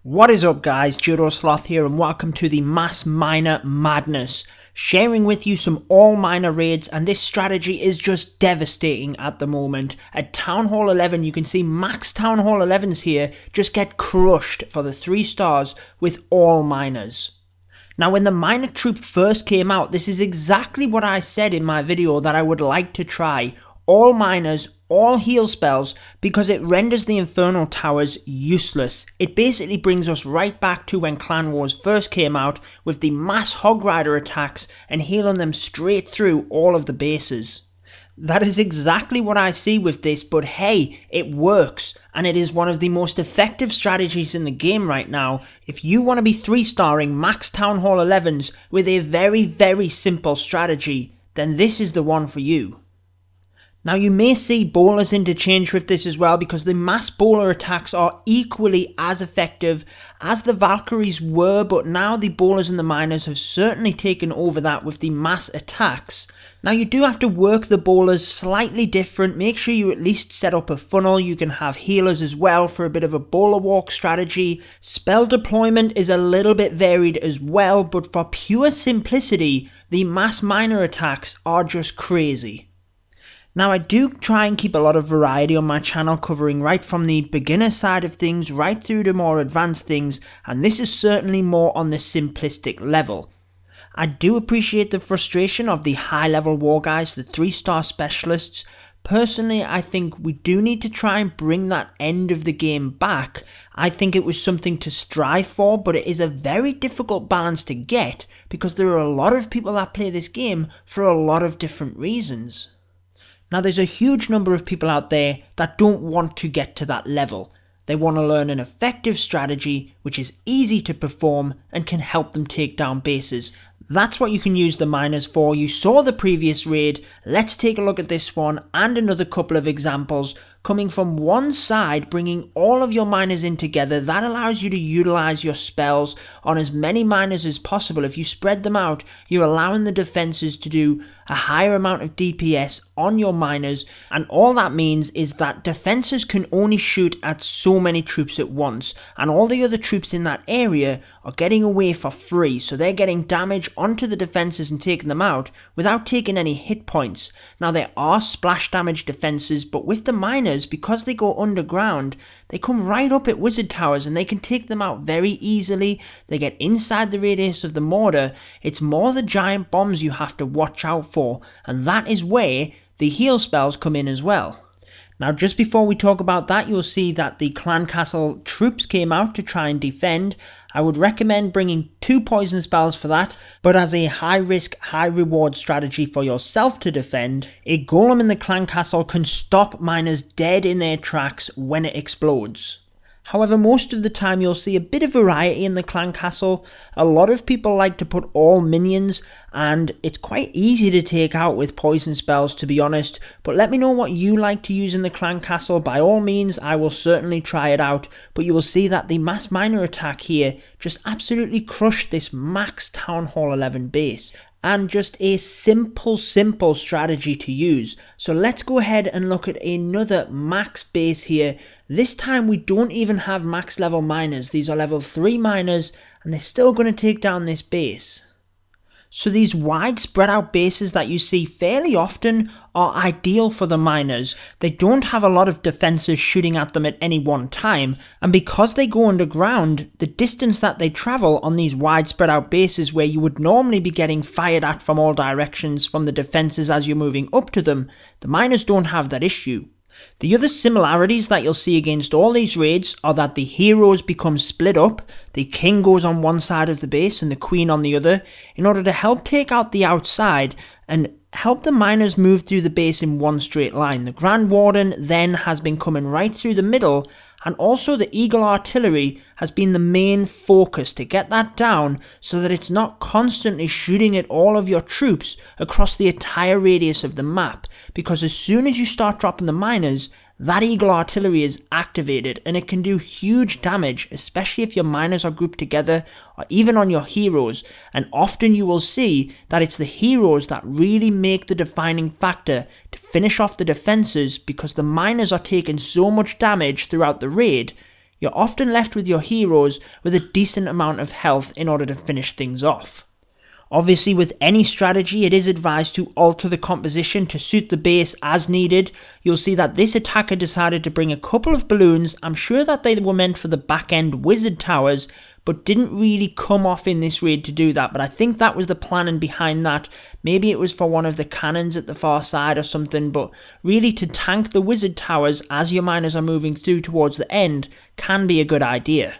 What is up guys, Judo Sloth here and welcome to the Mass Miner Madness. Sharing with you some all miner raids, and this strategy is just devastating at the moment. At Town Hall 11 you can see max Town Hall 11s here just get crushed for the 3 stars with all miners. Now when the miner troop first came out, this is exactly what I said in my video that I would like to try. All miners, all heal spells, because it renders the Inferno Towers useless. It basically brings us right back to when Clan Wars first came out with the mass Hog Rider attacks and healing them straight through all of the bases. That is exactly what I see with this, but hey, it works, and it is one of the most effective strategies in the game right now. If you want to be 3-starring max Town Hall 11s with a very simple strategy, then this is the one for you. Now you may see bowlers interchange with this as well, because the mass bowler attacks are equally as effective as the Valkyries were, but now the bowlers and the miners have certainly taken over that with the mass attacks. Now you do have to work the bowlers slightly different. Make sure you at least set up a funnel. You can have healers as well for a bit of a bowler walk strategy. Spell deployment is a little bit varied as well, but for pure simplicity, the mass miner attacks are just crazy. Now I do try and keep a lot of variety on my channel, covering right from the beginner side of things right through to more advanced things, and this is certainly more on the simplistic level. I do appreciate the frustration of the high level war guys, the 3-star specialists. Personally, I think we do need to try and bring that end of the game back. I think it was something to strive for, but it is a very difficult balance to get because there are a lot of people that play this game for a lot of different reasons. Now there's a huge number of people out there that don't want to get to that level. They want to learn an effective strategy which is easy to perform and can help them take down bases. That's what you can use the miners for. You saw the previous raid, let's take a look at this one and another couple of examples. Coming from one side, bringing all of your miners in together, that allows you to utilize your spells on as many miners as possible. If you spread them out, you're allowing the defenses to do a higher amount of DPS on your miners, and all that means is that defenses can only shoot at so many troops at once, and all the other troops in that area are getting away for free, so they're getting damage onto the defenses and taking them out without taking any hit points. Now there are splash damage defenses, but with the miners, because they go underground, they come right up at wizard towers and they can take them out very easily. They get inside the radius of the mortar. It's more the giant bombs you have to watch out for, and that is where the heal spells come in as well. Now just before we talk about that, you'll see that the clan castle troops came out to try and defend. I would recommend bringing 2 poison spells for that, but as a high risk, high reward strategy for yourself to defend, a golem in the clan castle can stop miners dead in their tracks when it explodes. However, most of the time you'll see a bit of variety in the clan castle. A lot of people like to put all minions, and it's quite easy to take out with poison spells, to be honest. But let me know what you like to use in the clan castle. By all means, I will certainly try it out. But you will see that the mass miner attack here just absolutely crushed this max Town Hall 11 base. And just a simple strategy to use. So let's go ahead and look at another max base here. This time we don't even have max level miners. These are level 3 miners, and they're still going to take down this base. So these wide spread out bases that you see fairly often are ideal for the miners. They don't have a lot of defenses shooting at them at any one time, and because they go underground, the distance that they travel on these wide spread out bases where you would normally be getting fired at from all directions from the defenses as you're moving up to them, the miners don't have that issue. The other similarities that you'll see against all these raids are that the heroes become split up, the king goes on one side of the base and the queen on the other, in order to help take out the outside and help the miners move through the base in one straight line. The Grand Warden then has been coming right through the middle, and also the Eagle Artillery has been the main focus to get that down so that it's not constantly shooting at all of your troops across the entire radius of the map, because as soon as you start dropping the miners, that Eagle Artillery is activated and it can do huge damage, especially if your miners are grouped together or even on your heroes, and often you will see that it's the heroes that really make the defining factor to finish off the defenses, because the miners are taking so much damage throughout the raid. you're often left with your heroes with a decent amount of health in order to finish things off. Obviously, with any strategy, it is advised to alter the composition to suit the base as needed. You'll see that this attacker decided to bring a couple of balloons. I'm sure that they were meant for the back-end wizard towers, but didn't really come off in this raid to do that. But I think that was the planning behind that. Maybe it was for one of the cannons at the far side or something, but really to tank the wizard towers as your miners are moving through towards the end can be a good idea.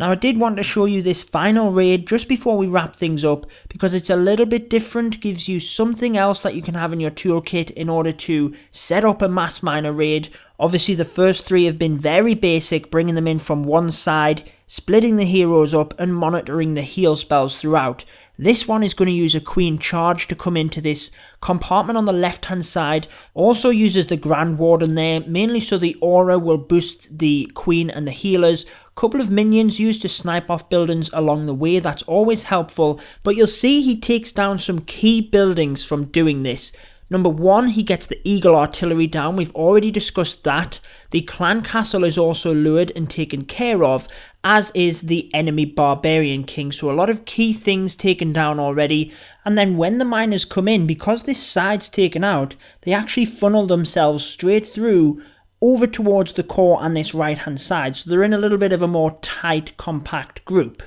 Now I did want to show you this final raid just before we wrap things up because it's a little bit different, gives you something else that you can have in your toolkit in order to set up a mass miner raid. Obviously the first three have been very basic, bringing them in from one side, splitting the heroes up and monitoring the heal spells throughout. This one is going to use a queen charge to come into this compartment on the left hand side. Also uses the Grand Warden there, mainly so the aura will boost the queen and the healers. Couple of minions used to snipe off buildings along the way, that's always helpful, but you'll see he takes down some key buildings from doing this. Number one, he gets the Eagle Artillery down, we've already discussed that. The Clan Castle is also lured and taken care of, as is the enemy Barbarian King, so a lot of key things taken down already. And then when the miners come in, because this side's taken out, they actually funnel themselves straight through over towards the core and this right hand side, so they're in a little bit of a more tight, compact group.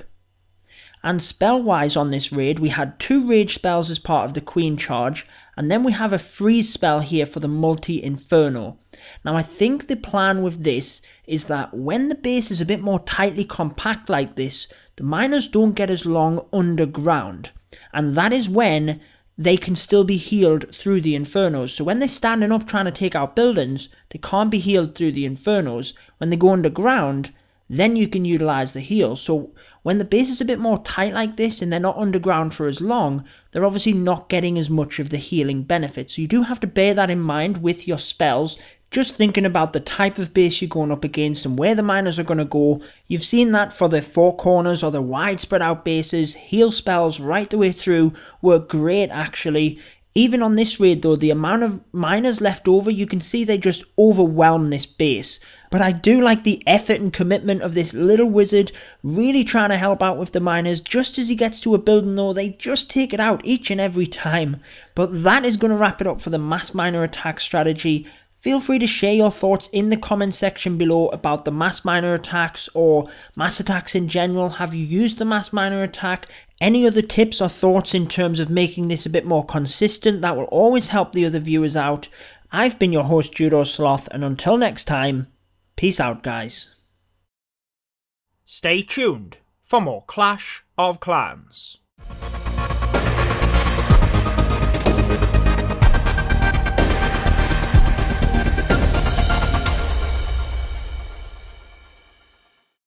And spell wise on this raid, we had 2 rage spells as part of the queen charge, and then we have a freeze spell here for the multi-inferno. Now I think the plan with this is that when the base is a bit more tightly compact like this, the miners don't get as long underground, and that is when they can still be healed through the infernos. So when they're standing up trying to take out buildings, they can't be healed through the infernos. When they go underground, then you can utilize the heal. So when the base is a bit more tight like this and they're not underground for as long, they're obviously not getting as much of the healing benefit. So you do have to bear that in mind with your spells. Just thinking about the type of base you're going up against and where the miners are going to go. You've seen that for the 4 corners or the wide spread out bases. Heal spells right the way through were great actually. Even on this raid though, the amount of miners left over, you can see they just overwhelm this base. But I do like the effort and commitment of this little wizard really trying to help out with the miners. Just as he gets to a building though, they just take it out each and every time. But that is going to wrap it up for the mass miner attack strategy. Feel free to share your thoughts in the comment section below about the mass miner attacks or mass attacks in general. Have you used the mass miner attack? Any other tips or thoughts in terms of making this a bit more consistent? That will always help the other viewers out. I've been your host Judo Sloth, and until next time, peace out guys. Stay tuned for more Clash of Clans.